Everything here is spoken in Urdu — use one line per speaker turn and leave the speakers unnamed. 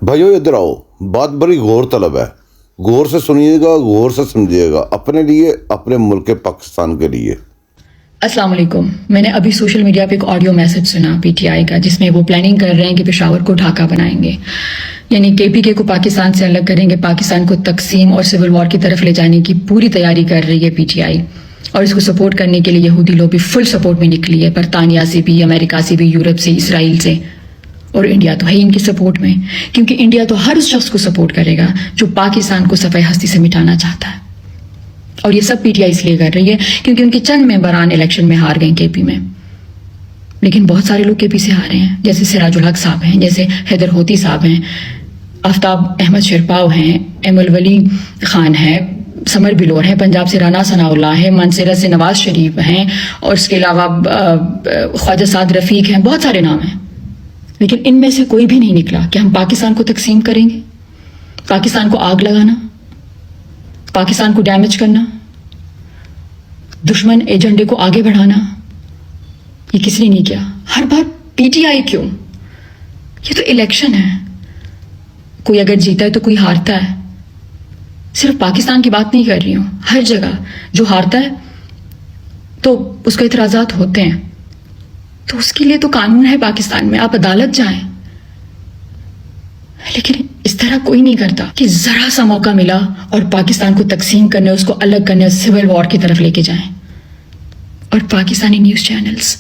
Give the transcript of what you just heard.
بھائیو ادھر آؤ، بات بڑی غور طلب ہے، غور سے سنیے گا، غور سے سمجھیے گا، اپنے لیے، اپنے ملک پاکستان کے لیے۔
السلام علیکم۔ میں نے ابھی سوشل میڈیا پہ ایک آڈیو میسج سنا پی ٹی آئی کا، جس میں وہ پلاننگ کر رہے ہیں کہ پشاور کو ڈھاکہ بنائیں گے، یعنی کے پی کے کو پاکستان سے الگ کریں گے، پاکستان کو تقسیم اور سول وار کی طرف لے جانے کی پوری تیاری کر رہی ہے پی ٹی آئی، اور اس کو سپورٹ کرنے کے لیے یہودی لوبی فل سپورٹ میں نکلی ہے، برطانیہ سے بھی، امریکہ سے بھی، یورپ سے، اسرائیل سے، اور انڈیا تو ہے ہی ان کی سپورٹ میں، کیونکہ انڈیا تو ہر اس شخص کو سپورٹ کرے گا جو پاکستان کو صفحہ ہستی سے مٹانا چاہتا ہے۔ اور یہ سب پی ٹی آئی اس لیے کر رہی ہے کیونکہ ان کے چند ممبران الیکشن میں ہار گئے کے پی میں، لیکن بہت سارے لوگ کے پی سے ہارے ہیں، جیسے سراج الحق صاحب ہیں، جیسے حیدر ہوتی صاحب ہیں، آفتاب احمد شرپاؤ ہیں، ایم الولی خان ہے، سمر بلور ہیں، پنجاب سے رانا ثناء اللہ ہے، منصیرت سے نواز شریف ہیں، اور اس کے علاوہ خواجہ سعد رفیق ہیں، بہت سارے نام ہیں، لیکن ان میں سے کوئی بھی نہیں نکلا کہ ہم پاکستان کو تقسیم کریں گے، پاکستان کو آگ لگانا، پاکستان کو ڈیمیج کرنا، دشمن ایجنڈے کو آگے بڑھانا، یہ کس نے نہیں کیا؟ ہر بار پی ٹی آئی کیوں؟ یہ تو الیکشن ہے، کوئی اگر جیتا ہے تو کوئی ہارتا ہے، صرف پاکستان کی بات نہیں کر رہی ہوں، ہر جگہ جو ہارتا ہے تو اس کو اعتراضات ہوتے ہیں، تو اس کے لیے تو قانون ہے پاکستان میں، آپ عدالت جائیں، لیکن اس طرح کوئی نہیں کرتا کہ ذرا سا موقع ملا اور پاکستان کو تقسیم کرنے، اس کو الگ کرنے، سول وار کی طرف لے کے جائیں۔ اور پاکستانی نیوز چینلز